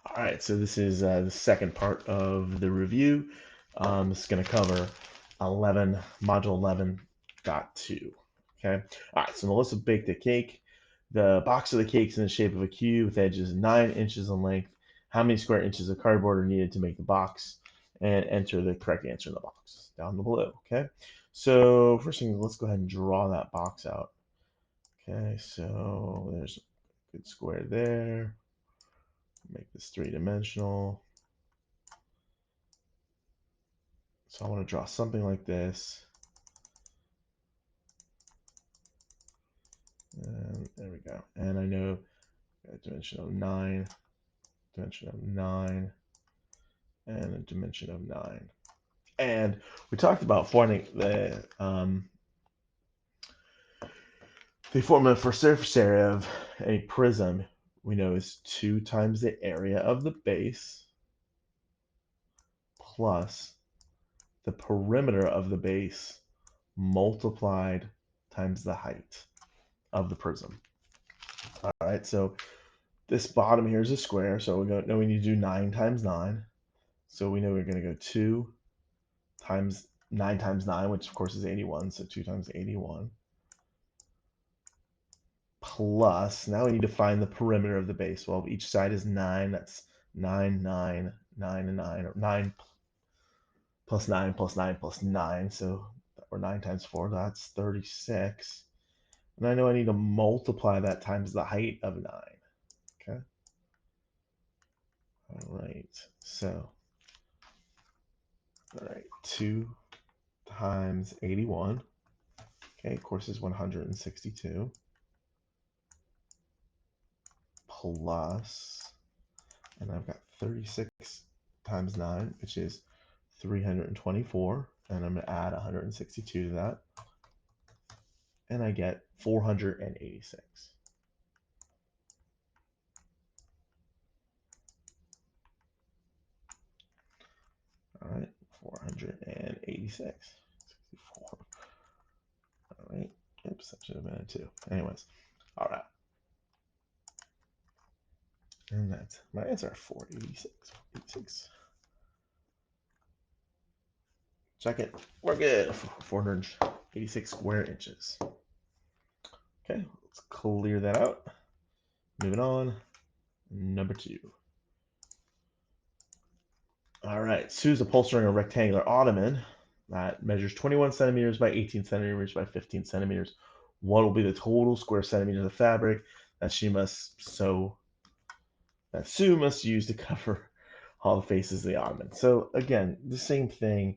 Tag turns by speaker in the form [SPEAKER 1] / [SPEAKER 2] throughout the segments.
[SPEAKER 1] All right, so this is the second part of the review. This is going to cover 11, module 11.2. Okay. All right, so Melissa baked a cake. The box of the cake is in the shape of a cube with edges 9 inches in length. How many square inches of cardboard are needed to make the box? And enter the correct answer in the box down below. Okay. So first thing, let's go ahead and draw that box out. Okay, so there's a good square there. Make this three-dimensional. So I want to draw something like this. And there we go. And I know a dimension of 9, dimension of 9, and a dimension of 9. And we talked about finding the formula for surface area of a prism we know is 2 times the area of the base plus the perimeter of the base multiplied times the height of the prism. All right, so this bottom here is a square, so we know we need to do 9 times 9. So we know we're going to go 2 times 9 times 9, which of course is 81, so 2 times 81. Plus, now we need to find the perimeter of the base. Well, each side is 9, that's 9, 9, 9, and 9, or 9 plus 9 plus 9 plus 9, so, or 9 times 4, that's 36. And I know I need to multiply that times the height of 9, okay? All right, so, all right, 2 times 81, okay, of course is 162, plus, and I've got 36 times 9, which is 324, and I'm going to add 162 to that, and I get 486. All right, 486. 64. All right, oops, that should have been a 2. Anyways, all right. And that's my answer, 486. 486. Check it. We're good. 486 square inches. Okay, let's clear that out. Moving on. Number 2. All right, Sue's upholstering a rectangular ottoman that measures 21 centimeters by 18 centimeters by 15 centimeters. What will be the total square centimeters of fabric that Sue must use to cover all the faces of the ottoman? So again, the same thing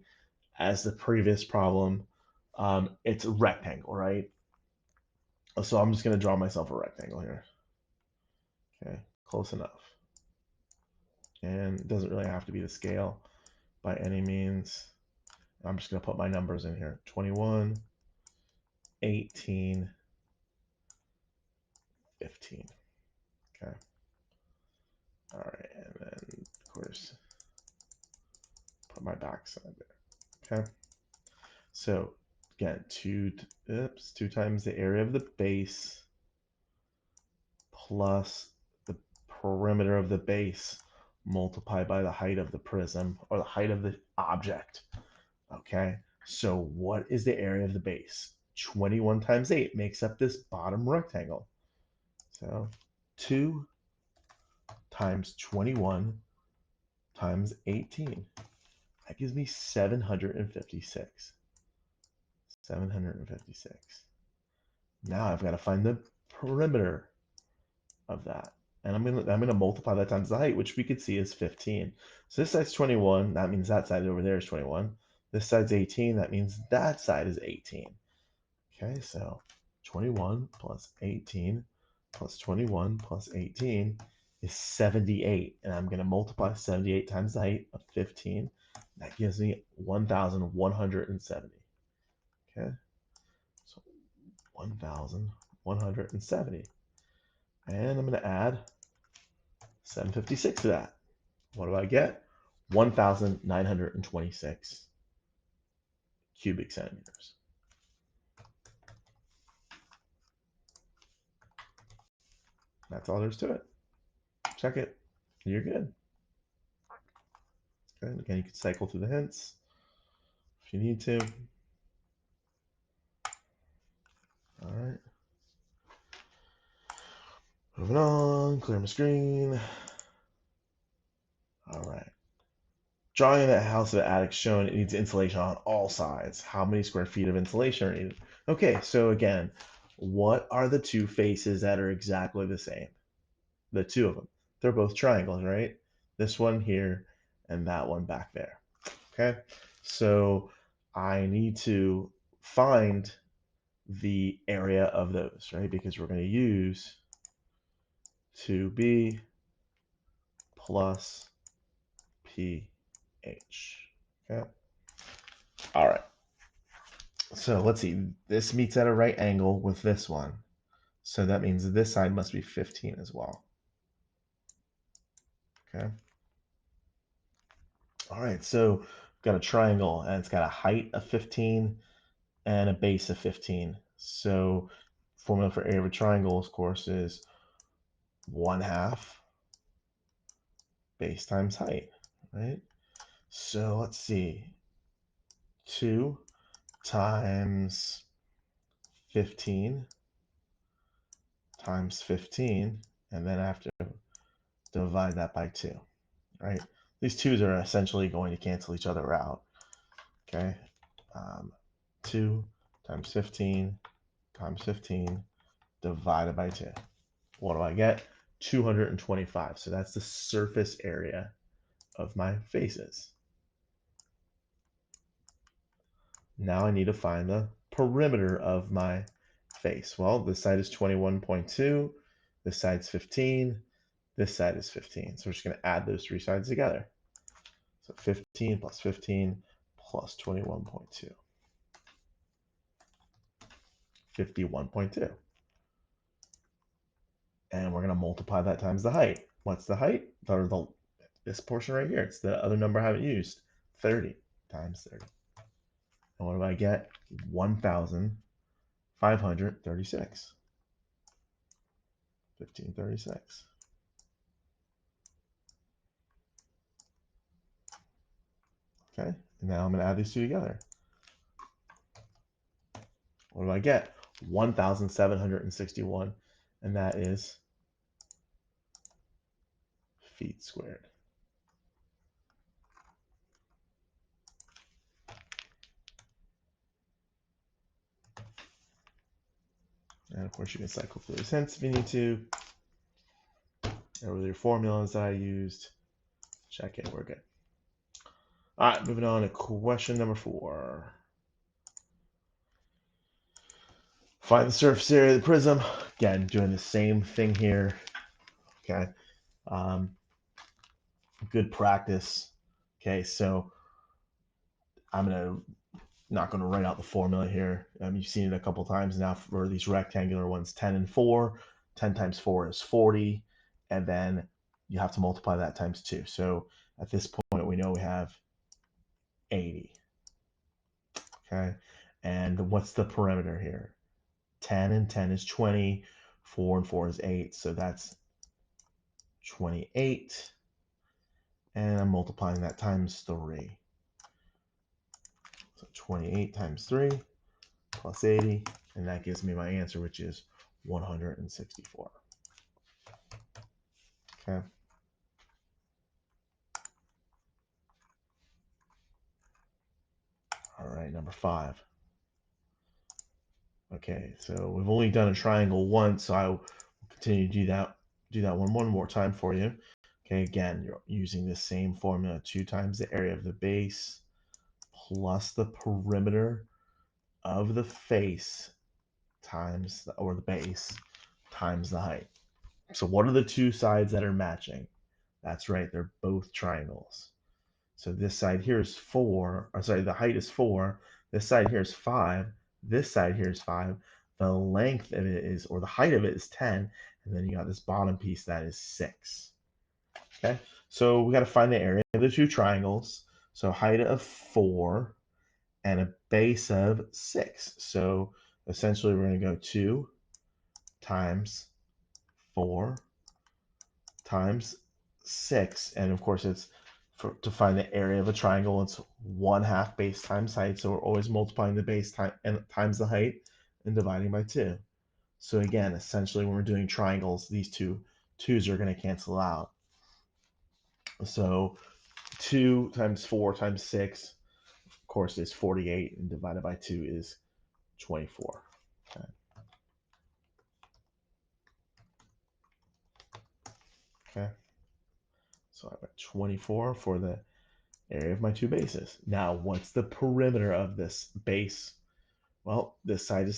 [SPEAKER 1] as the previous problem. It's a rectangle, right? So I'm just going to draw myself a rectangle here. Okay, close enough. And it doesn't really have to be the scale by any means. I'm just going to put my numbers in here. 21, 18, 15. Okay. All right, and then of course put my backside there. Okay. So again, two times the area of the base plus the perimeter of the base multiplied by the height of the prism or the height of the object. Okay, so what is the area of the base? 21 times 8 makes up this bottom rectangle. So 2 times 21 times 18. That gives me 756. 756. Now I've got to find the perimeter of that. And I'm gonna multiply that times the height, which we could see is 15. So this side's 21. That means that side over there is 21. This side's 18. That means that side is 18. Okay, so 21 plus 18 plus 21 plus 18 is 78. And I'm going to multiply 78 times the height of 15. That gives me 1,170. Okay, so 1,170. And I'm going to add 756 to that. What do I get? 1,926 cubic centimeters. That's all there is to it. Check it. You're good. Okay, again, you can cycle through the hints if you need to. All right. Moving on, clear my screen. All right. Drawing that house of the attic shown, it needs insulation on all sides. How many square feet of insulation are needed? Okay, so again, what are the two faces that are exactly the same? The two of them. They're both triangles, right? This one here and that one back there. Okay, so I need to find the area of those, right? Because we're going to use 2b plus ph. Okay. All right. So let's see. This meets at a right angle with this one. So that means this side must be 15 as well. Okay. All right. So we've got a triangle and it's got a height of 15 and a base of 15. So formula for area of a triangle, of course, is 1/2 base times height, right? So let's see. 2 times 15 times 15, and then I have to divide that by 2, right? These 2's are essentially going to cancel each other out, okay? 2 times 15 times 15 divided by 2. What do I get? 225. So that's the surface area of my faces. Now I need to find the perimeter of my face. Well, this side is 21.2, this side's 15, this side is 15. So we're just going to add those three sides together. So 15 plus 15 plus 21.2. 51.2. And we're going to multiply that times the height. What's the height? This portion right here. It's the other number I haven't used. 30 times 30. And what do I get? 1,536. 1536. Okay, and now I'm going to add these two together. What do I get? 1,761, and that is feet squared. And of course, you can cycle through these hints if you need to. Or with your formulas that I used. Check it, we're good. All right, moving on to question number 4. Find the surface area of the prism. Again, doing the same thing here. Okay. Good practice. Okay, so I'm not going to write out the formula here. You've seen it a couple times now for these rectangular ones. 10 and 4. 10 times 4 is 40, and then you have to multiply that times 2. So at this point, we know we have 80. Okay, and what's the perimeter here? 10 and 10 is 20. 4 and 4 is 8, so that's 28. And I'm multiplying that times 3. So 28 times 3 plus 80, and that gives me my answer, which is 164. Okay. All right, number 5. Okay, so we've only done a triangle once, so I will continue to do that one more time for you. Okay, again, you're using the same formula. 2 times the area of the base plus the perimeter of the face times the base times the height. So what are the two sides that are matching? That's right, they're both triangles. So this side here is 4, or sorry, the height is 4. This side here is 5. This side here is 5. The length of it is, or the height of it is 10. And then you got this bottom piece that is 6. Okay, so we got to find the area of the two triangles. So height of 4 and a base of 6. So essentially we're going to go 2 times 4 times 6, and of course it's to find the area of a triangle, it's 1/2 base times height, so we're always multiplying the base times the height and dividing by 2. So again, essentially when we're doing triangles, these two 2's are going to cancel out. So 2 times 4 times 6, of course, is 48, and divided by 2 is 24. Okay. Okay. So I've got 24 for the area of my two bases. Now, what's the perimeter of this base? Well, this side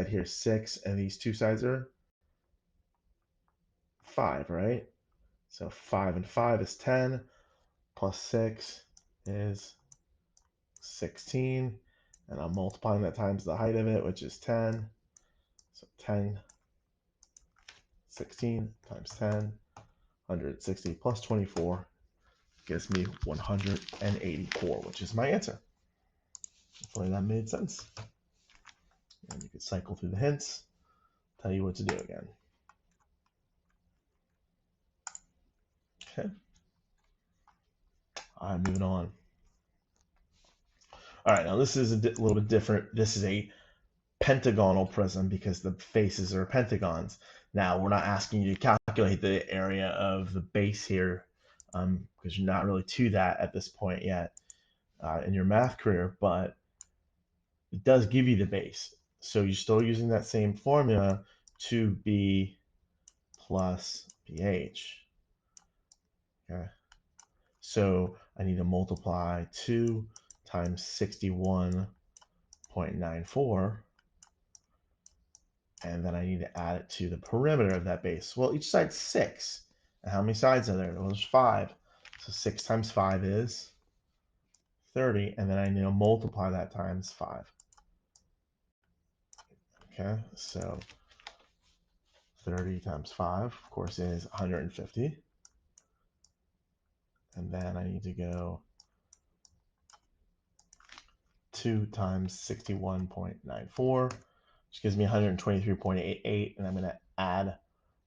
[SPEAKER 1] here is 6, and these two sides are 5, right? So 5 and 5 is 10, plus 6 is 16, and I'm multiplying that times the height of it, which is 10. So 10, 16 times 10, 160 plus 24 gives me 184, which is my answer. Hopefully that made sense. And you could cycle through the hints, tell you what to do again. Okay. All right, moving on. All right, now this is a little bit different. This is a pentagonal prism because the faces are pentagons. Now, we're not asking you to calculate the area of the base here because you're not really to that at this point yet in your math career, but it does give you the base. So you're still using that same formula, 2b plus bh. Okay. So I need to multiply 2 times 61.94, and then I need to add it to the perimeter of that base. Well, each side's 6. And how many sides are there? Well, there's 5. So 6 times 5 is 30, and then I need to multiply that times 5. Okay, so 30 times 5, of course, is 150. And then I need to go 2 times 61.94, which gives me 123.88, and I'm going to add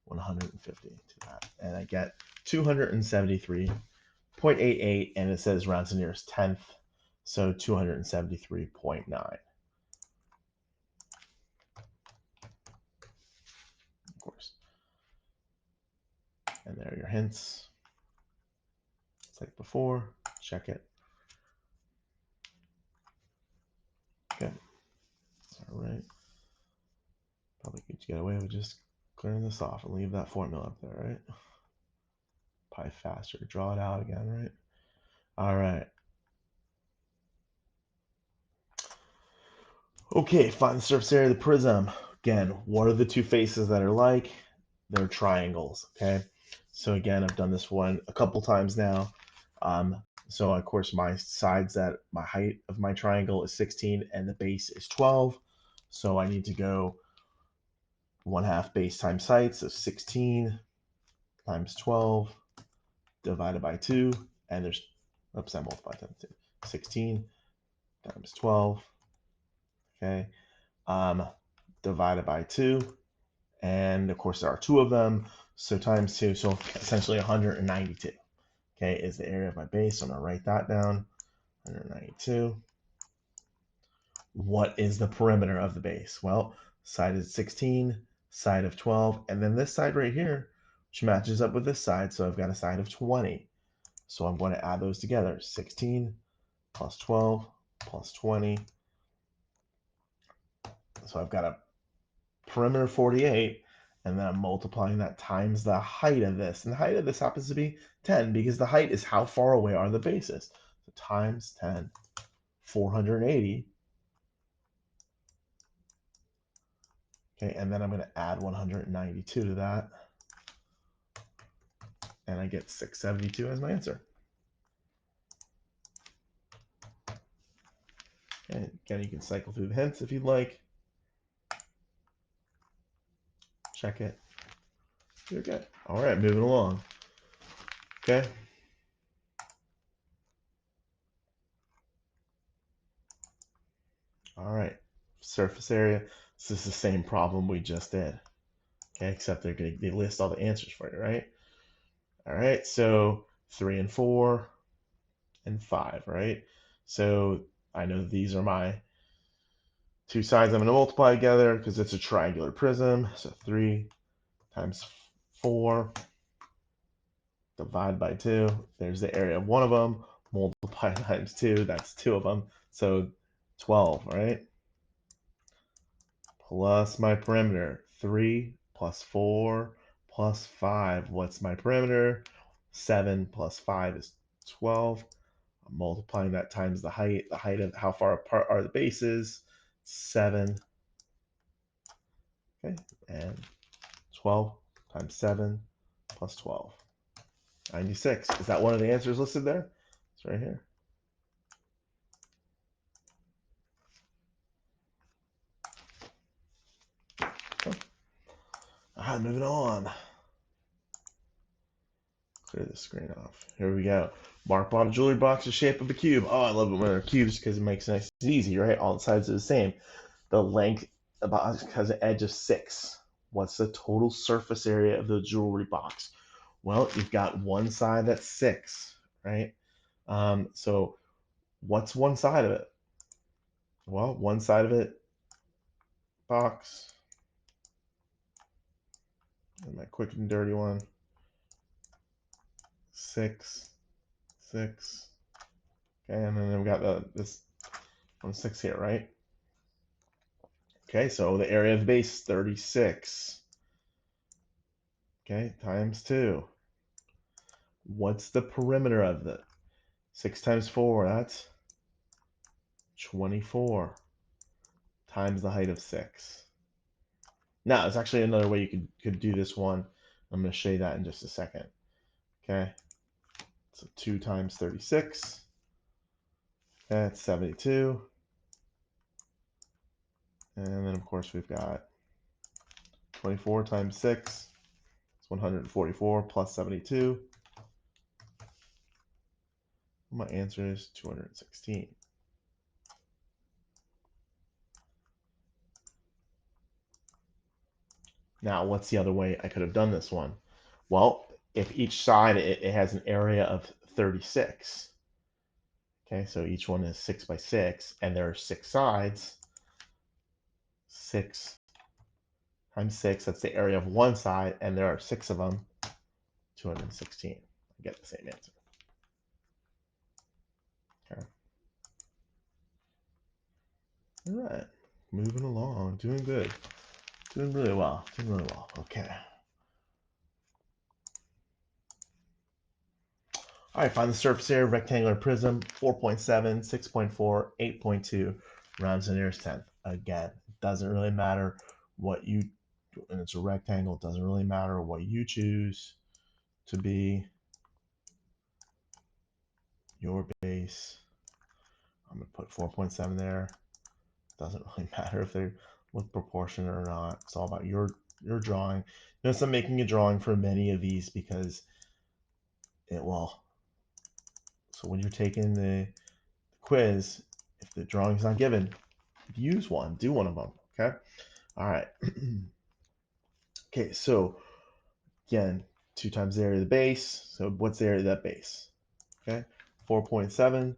[SPEAKER 1] 150 to that, and I get 273.88, and it says round to nearest tenth, so 273.9. Of course. And there are your hints. It's like before. Check it. Okay. All right. Probably could get away with just clearing this off and leave that formula up there, right? Probably faster to draw it out again, right? All right. Okay, find the surface area of the prism. Again, what are the two faces that are like? They're triangles, okay? So again, I've done this one a couple times now. So of course my height of my triangle is 16 and the base is 12. So I need to go 1/2 base times height, so 16 times 12 divided by 2, and there's, oops, I multiplied times 2. 16 times 12, okay, divided by 2, and of course there are 2 of them, so times 2, so essentially 192. Okay, is the area of my base. So I'm gonna write that down. 192. What is the perimeter of the base? Well, side is 16, side of 12, and then this side right here, which matches up with this side, so I've got a side of 20. So I'm going to add those together. 16 plus 12 plus 20. So I've got a perimeter of 48, and then I'm multiplying that times the height of this. And the height of this happens to be 10 because the height is how far away are the bases. So times 10, 480. Okay, and then I'm going to add 192 to that. And I get 672 as my answer. And again, you can cycle through the hints if you'd like. Check it. You're good. All right, moving along. Okay. All right, surface area. This is the same problem we just did. Okay, except they list all the answers for you, right? All right, so 3 and 4 and 5, right? So I know these are my two sides I'm going to multiply together because it's a triangular prism. So 3 times 4, divide by 2. There's the area of one of them. Multiply times 2, that's 2 of them. So 12, right? Plus my perimeter, 3 plus 4 plus 5. What's my perimeter? 7 plus 5 is 12. I'm multiplying that times the height of how far apart are the bases, 7. Okay, and 12 times 7 plus 12. 96. Is that one of the answers listed there? It's right here. Moving on. Clear the screen off. Here we go. Mark bought a jewelry box the shape of a cube. Oh, I love it when they're cubes because it makes it nice and easy, right? All the sides are the same. The length about has an edge of 6. What's the total surface area of the jewelry box? Well, you've got one side that's 6, right? So what's one side of it? Well, one side of it, box, and my quick and dirty one, 6, 6. Okay, and then we've got this 1 6 here, right? Okay, so the area of the base is 36. Okay, times 2. What's the perimeter of it? 6 times 4, that's 24 times the height of 6. Now, there's actually another way you could do this one. I'm going to show you that in just a second. Okay, so 2 times 36. That's 72. And then, of course, we've got 24 times 6. It's 144 plus 72. My answer is 216. Now, what's the other way I could have done this one? Well, if each side, it has an area of 36. Okay, so each one is 6 by 6, and there are 6 sides. 6 times 6, that's the area of one side, and there are 6 of them, 216. I get the same answer. Okay. All right, moving along, doing good. Doing really well, Okay. All right, find the surface area of rectangular prism, 4.7, 6.4, 8.2, rounds to the nearest tenth. Again, it doesn't really matter what you, and it's a rectangle, it doesn't really matter what you choose to be your base. I'm gonna put 4.7 there. Doesn't really matter if they're with proportion or not. It's all about your drawing. Notice I'm making a drawing for many of these because it will. So when you're taking the quiz, if the drawing's not given, use one, do one of them. Okay. All right. Okay. So again, 2 times the area of the base. So what's the area of that base? Okay. 4.7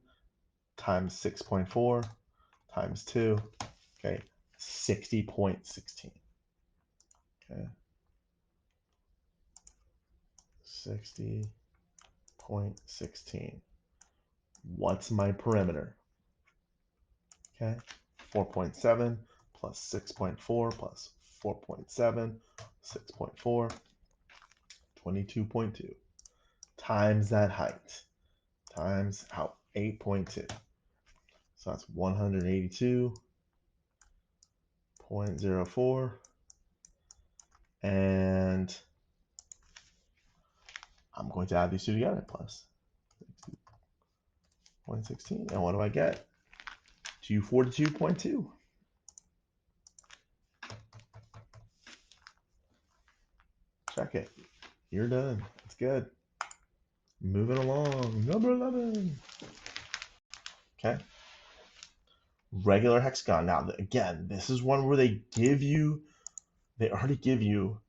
[SPEAKER 1] times 6.4 times 2. Okay. 60.16. Okay. 60.16. What's my perimeter? Okay. 4.7 plus 6.4 plus 4.7, 6.4, 22.2 times that height times how 8.2. So that's 182.04. And I'm going to add these two together, plus 0.16. And what do I get? 242.2. Check it. You're done. It's good. Moving along. Number 11. Okay. Regular hexagon. Now, again, this is one where they already give you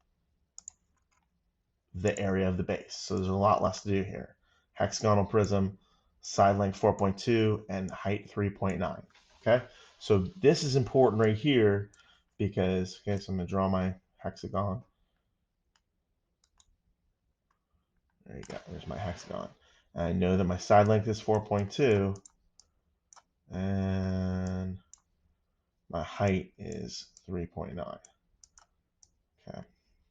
[SPEAKER 1] the area of the base. So there's a lot less to do here. Hexagonal prism, side length 4.2 and height 3.9. Okay, so this is important right here because, okay, so I'm going to draw my hexagon. There you go, there's my hexagon. And I know that my side length is 4.2 and my height is 3.9. Okay,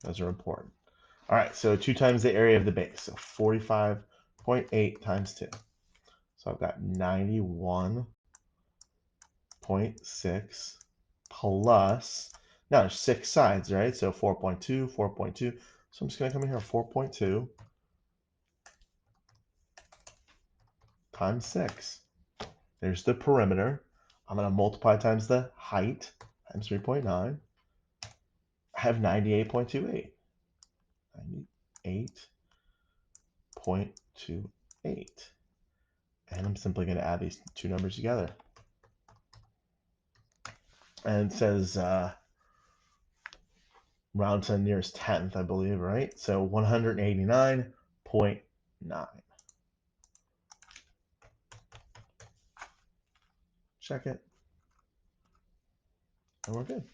[SPEAKER 1] those are important. All right, so 2 times the area of the base, so 45.8 times 2. So I've got 91.6 plus, now there's 6 sides, right? So 4.2, 4.2. So I'm just going to come in here, 4.2 times 6. There's the perimeter. I'm going to multiply times the height, times 3.9. I have 98.28. 98.28. And I'm simply going to add these two numbers together. And it says round to the nearest tenth, I believe, right? So 189.9. Check it. And we're good.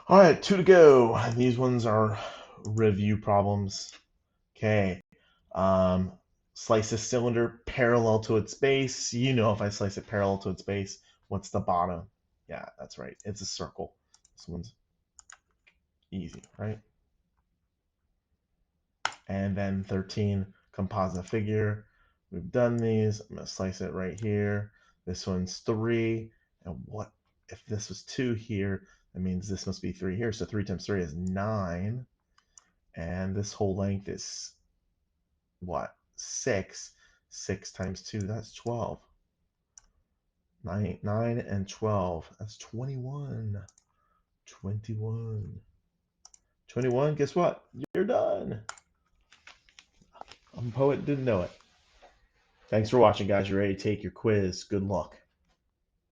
[SPEAKER 1] All right, 2 to go. And these ones are review problems. Okay. Slice this cylinder parallel to its base. You know, if I slice it parallel to its base, what's the bottom? Yeah, that's right. It's a circle. This one's easy, right? And then 13, composite figure. We've done these. I'm going to slice it right here. This one's 3. And what if this was 2 here? That means this must be 3 here. So 3 times 3 is 9. And this whole length is what? 6. 6 times 2, that's 12. 9 and 12, that's 21. 21. 21, guess what? You're done. I'm a poet, didn't know it. Thanks for watching, guys. You're ready to take your quiz. Good luck.